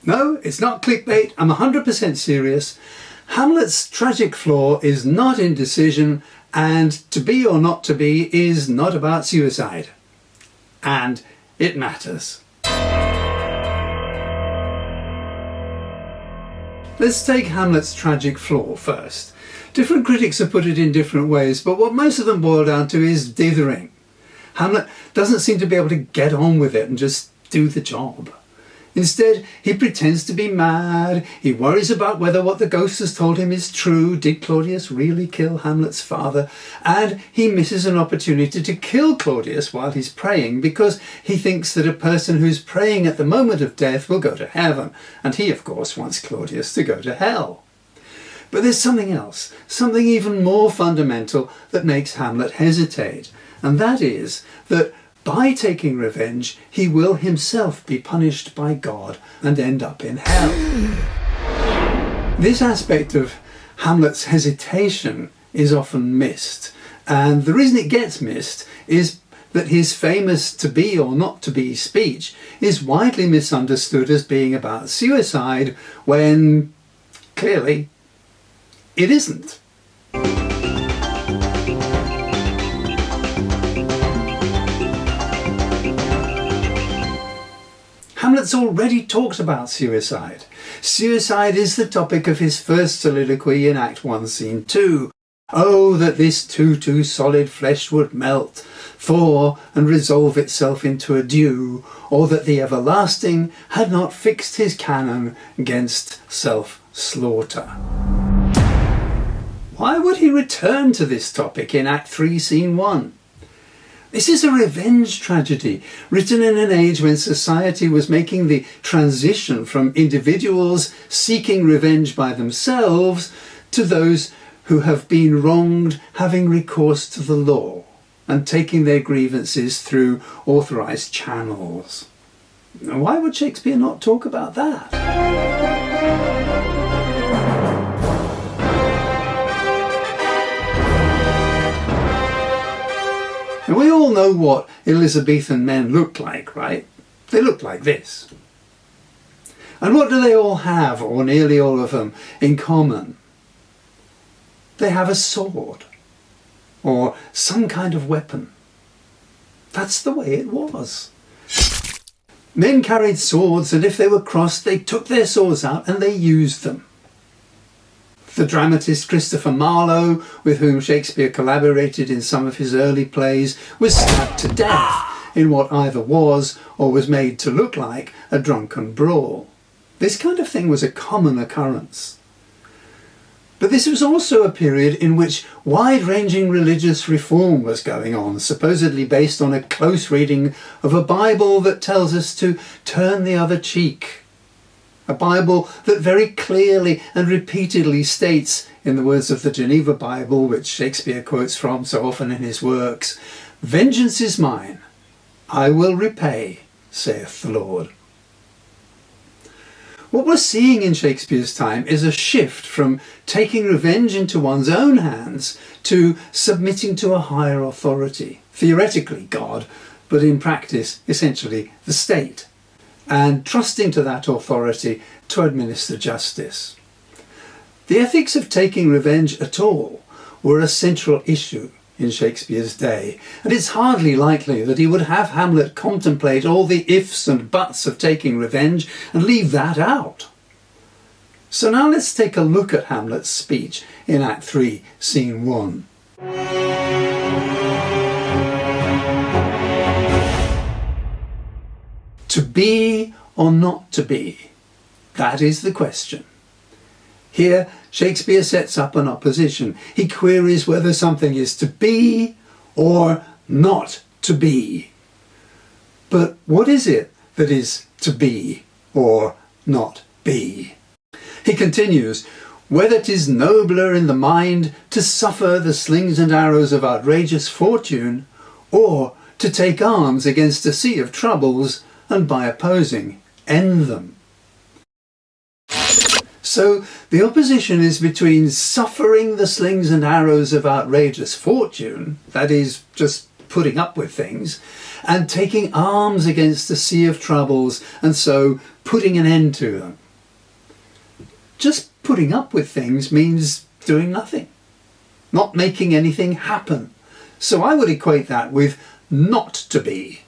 No, it's not clickbait. I'm 100% serious. Hamlet's tragic flaw is not indecision, and to be or not to be is not about suicide. And it matters. Let's take Hamlet's tragic flaw first. Different critics have put it in different ways, but what most of them boil down to is dithering. Hamlet doesn't seem to be able to get on with it and just do the job. Instead, he pretends to be mad, he worries about whether what the ghost has told him is true, did Claudius really kill Hamlet's father, and he misses an opportunity to kill Claudius while he's praying because he thinks that a person who's praying at the moment of death will go to heaven, and he of course wants Claudius to go to hell. But there's something else, something even more fundamental that makes Hamlet hesitate, and that is that by taking revenge, he will himself be punished by God and end up in hell. This aspect of Hamlet's hesitation is often missed, and the reason it gets missed is that his famous to be or not to be speech is widely misunderstood as being about suicide when clearly it isn't. Hamlet's already talked about suicide. Suicide is the topic of his first soliloquy in Act 1, Scene 2. Oh, that this too solid flesh would melt, thaw, and resolve itself into a dew, or that the everlasting had not fixed his cannon against self-slaughter. Why would he return to this topic in Act 3, Scene 1? This is a revenge tragedy, written in an age when society was making the transition from individuals seeking revenge by themselves to those who have been wronged having recourse to the law and taking their grievances through authorised channels. Now, why would Shakespeare not talk about that? And we all know what Elizabethan men looked like, right? They looked like this. And what do they all have, or nearly all of them, in common? They have a sword, or some kind of weapon. That's the way it was. Men carried swords, and if they were crossed, they took their swords out and they used them. The dramatist Christopher Marlowe, with whom Shakespeare collaborated in some of his early plays, was stabbed to death in what either was or was made to look like a drunken brawl. This kind of thing was a common occurrence. But this was also a period in which wide-ranging religious reform was going on, supposedly based on a close reading of a Bible that tells us to turn the other cheek. A Bible that very clearly and repeatedly states, in the words of the Geneva Bible, which Shakespeare quotes from so often in his works, "Vengeance is mine, I will repay, saith the Lord." What we're seeing in Shakespeare's time is a shift from taking revenge into one's own hands to submitting to a higher authority, theoretically God, but in practice essentially the state, and trusting to that authority to administer justice. The ethics of taking revenge at all were a central issue in Shakespeare's day, and it's hardly likely that he would have Hamlet contemplate all the ifs and buts of taking revenge and leave that out. So now let's take a look at Hamlet's speech in Act 3, Scene 1. To be or not to be? That is the question. Here, Shakespeare sets up an opposition. He queries whether something is to be or not to be. But what is it that is to be or not be? He continues, whether 'tis nobler in the mind to suffer the slings and arrows of outrageous fortune, or to take arms against a sea of troubles, and by opposing, end them. So the opposition is between suffering the slings and arrows of outrageous fortune, that is, just putting up with things, and taking arms against a sea of troubles, and so putting an end to them. Just putting up with things means doing nothing, not making anything happen. So I would equate that with not to be,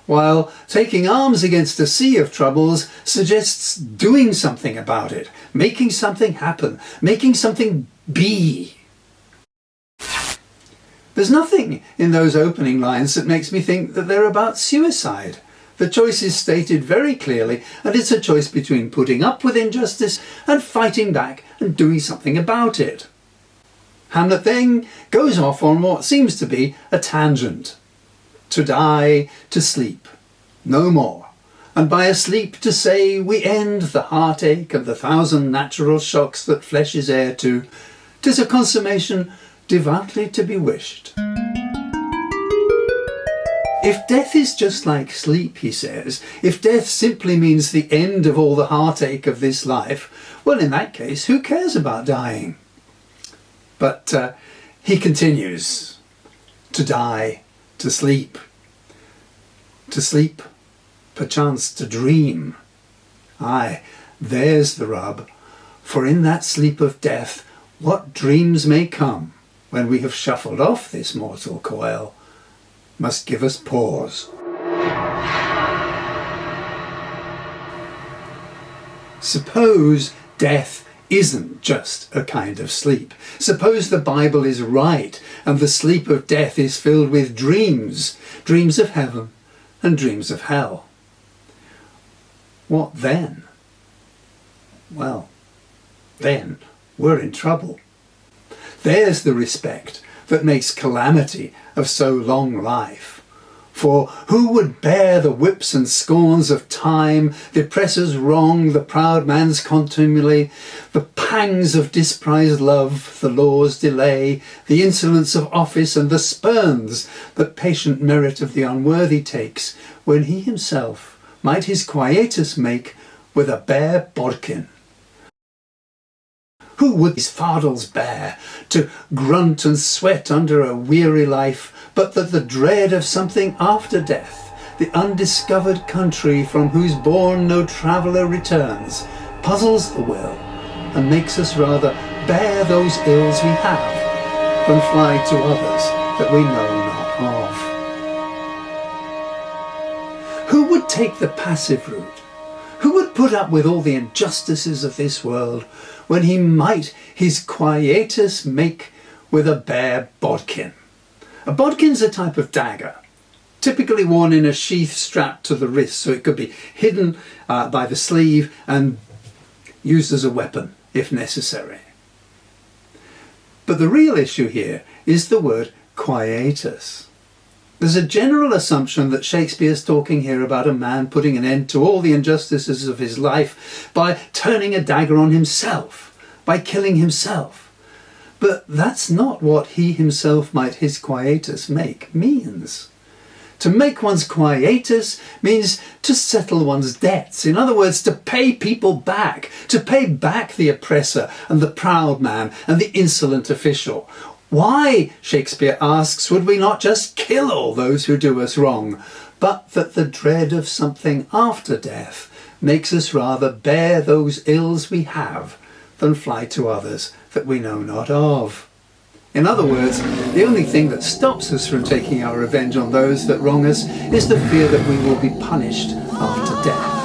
while taking arms against a sea of troubles suggests doing something about it, making something happen, making something be. There's nothing in those opening lines that makes me think that they're about suicide. The choice is stated very clearly, and it's a choice between putting up with injustice and fighting back and doing something about it. Hamlet then goes off on what seems to be a tangent. To die, to sleep, no more. And by a sleep to say we end the heartache and the thousand natural shocks that flesh is heir to. 'Tis a consummation devoutly to be wished. If death is just like sleep, he says, if death simply means the end of all the heartache of this life, well, in that case, who cares about dying? But he continues, to die, to sleep, perchance to dream. Aye, there's the rub, for in that sleep of death, what dreams may come when we have shuffled off this mortal coil must give us pause. Suppose death isn't just a kind of sleep. Suppose the Bible is right and the sleep of death is filled with dreams, dreams of heaven and dreams of hell. What then? Well, then we're in trouble. There's the respect that makes calamity of so long life. For who would bear the whips and scorns of time, the oppressor's wrong, the proud man's contumely, the pangs of disprized love, the law's delay, the insolence of office, and the spurns that patient merit of the unworthy takes, when he himself might his quietus make with a bare bodkin? Who would these fardels bear, to grunt and sweat under a weary life, but that the dread of something after death, the undiscovered country from whose bourne no traveller returns, puzzles the will, and makes us rather bear those ills we have, than fly to others that we know not of? Who would take the passive route? Who would put up with all the injustices of this world, when he might his quietus make with a bare bodkin? A bodkin's a type of dagger, typically worn in a sheath strapped to the wrist, so it could be hidden by the sleeve and used as a weapon if necessary. But the real issue here is the word quietus. There's a general assumption that Shakespeare's talking here about a man putting an end to all the injustices of his life by turning a dagger on himself, by killing himself. But that's not what he himself might his quietus make means. To make one's quietus means to settle one's debts. In other words, to pay people back, to pay back the oppressor and the proud man and the insolent official. Why, Shakespeare asks, would we not just kill all those who do us wrong, but that the dread of something after death makes us rather bear those ills we have than fly to others that we know not of? In other words, the only thing that stops us from taking our revenge on those that wrong us is the fear that we will be punished after death.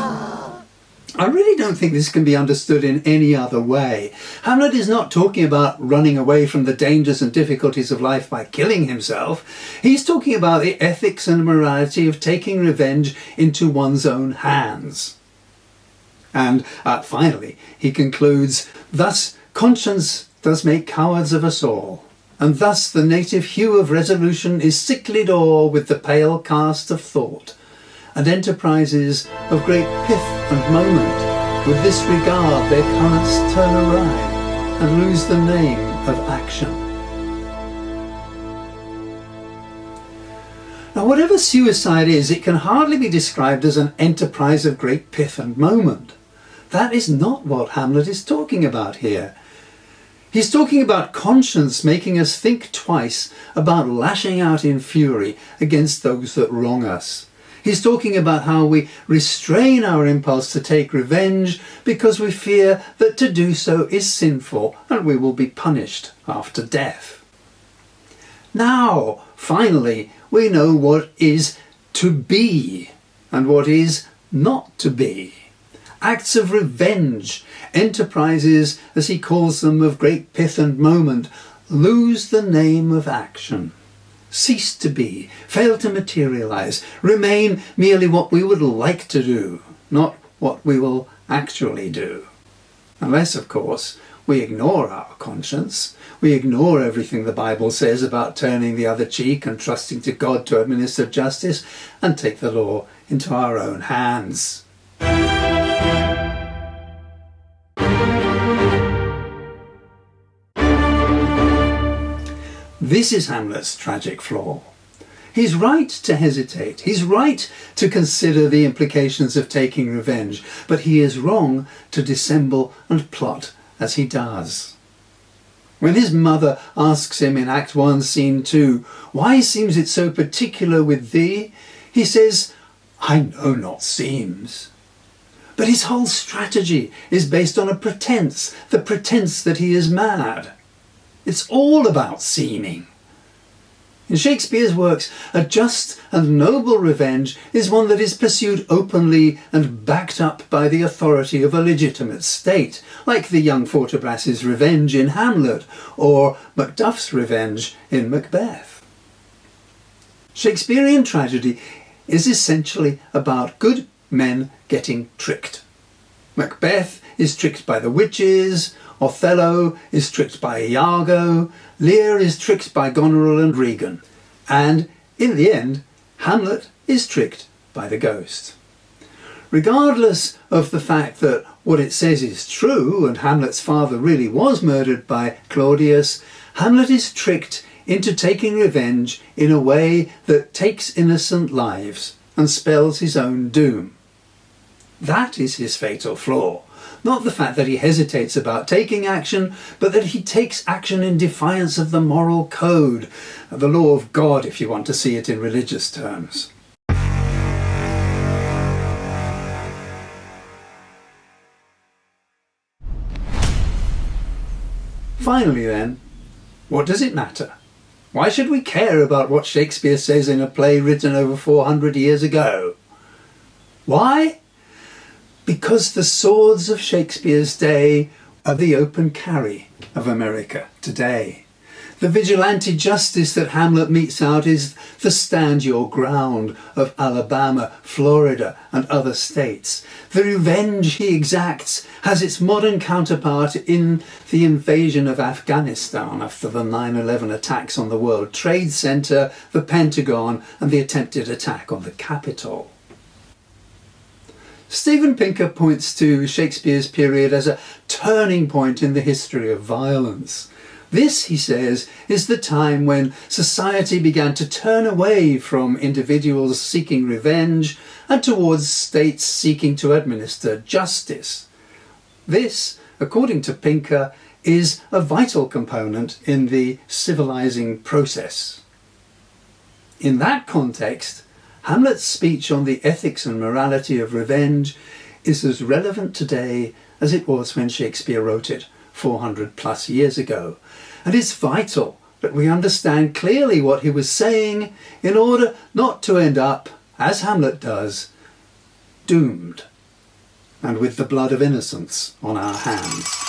I really don't think this can be understood in any other way. Hamlet is not talking about running away from the dangers and difficulties of life by killing himself. He's talking about the ethics and morality of taking revenge into one's own hands. And finally, he concludes, thus conscience does make cowards of us all, and thus the native hue of resolution is sicklied o'er with the pale cast of thought, and enterprises of great pith and moment with this regard their currents turn awry and lose the name of action. Now, whatever suicide is, it can hardly be described as an enterprise of great pith and moment. That is not what Hamlet is talking about here. He's talking about conscience making us think twice about lashing out in fury against those that wrong us. He's talking about how we restrain our impulse to take revenge because we fear that to do so is sinful and we will be punished after death. Now, finally, we know what is to be and what is not to be. Acts of revenge, enterprises, as he calls them, of great pith and moment, lose the name of action, cease to be, fail to materialize, remain merely what we would like to do, not what we will actually do. Unless, of course, we ignore our conscience, we ignore everything the Bible says about turning the other cheek and trusting to God to administer justice, and take the law into our own hands. This is Hamlet's tragic flaw. He's right to hesitate. He's right to consider the implications of taking revenge, but he is wrong to dissemble and plot as he does. When his mother asks him in Act 1, Scene 2, "Why seems it so particular with thee?" he says, "I know not seems." But his whole strategy is based on a pretense, the pretense that he is mad. It's all about seeming. In Shakespeare's works, a just and noble revenge is one that is pursued openly and backed up by the authority of a legitimate state, like the young Fortinbras's revenge in Hamlet, or Macduff's revenge in Macbeth. Shakespearean tragedy is essentially about good men getting tricked. Macbeth is tricked by the witches, Othello is tricked by Iago, Lear is tricked by Goneril and Regan, and in the end, Hamlet is tricked by the ghost. Regardless of the fact that what it says is true and Hamlet's father really was murdered by Claudius, Hamlet is tricked into taking revenge in a way that takes innocent lives and spells his own doom. That is his fatal flaw. Not the fact that he hesitates about taking action, but that he takes action in defiance of the moral code, the law of God, if you want to see it in religious terms. Finally then, what does it matter? Why should we care about what Shakespeare says in a play written over 400 years ago? Why? Because the swords of Shakespeare's day are the open carry of America today. The vigilante justice that Hamlet metes out is the stand your ground of Alabama, Florida and other states. The revenge he exacts has its modern counterpart in the invasion of Afghanistan after the 9/11 attacks on the World Trade Center, the Pentagon and the attempted attack on the Capitol. Steven Pinker points to Shakespeare's period as a turning point in the history of violence. This, he says, is the time when society began to turn away from individuals seeking revenge and towards states seeking to administer justice. This, according to Pinker, is a vital component in the civilizing process. In that context, Hamlet's speech on the ethics and morality of revenge is as relevant today as it was when Shakespeare wrote it 400 plus years ago. And it's vital that we understand clearly what he was saying in order not to end up, as Hamlet does, doomed and with the blood of innocents on our hands.